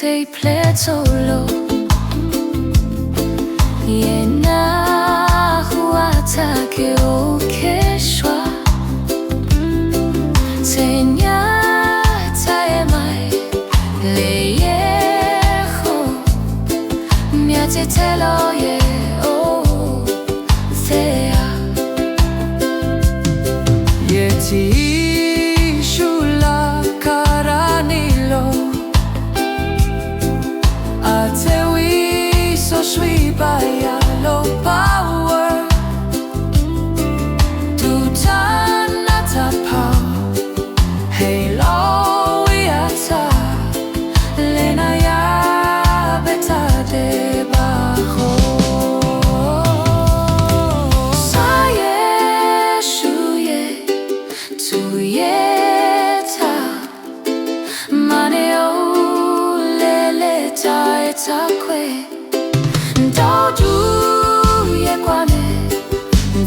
Sei played solo Yena huata ke o keshwa Senya tae mai Le yeho Miate telo ye o thea Yeti shula karanilo Atewi so sweet by lo power Tutanata pa Halo yata Lena ya beta de bajo Saye shuye tuyeta Maneo lele taita kwe Dodu ye kwane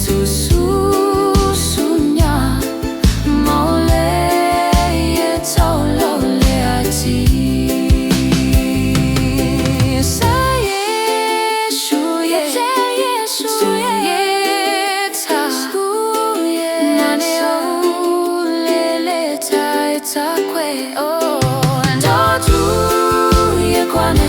tu susunya Maule ye tolo le ati Saye shuye tuyeta Maneo lele taita kwe Dodu ye kwane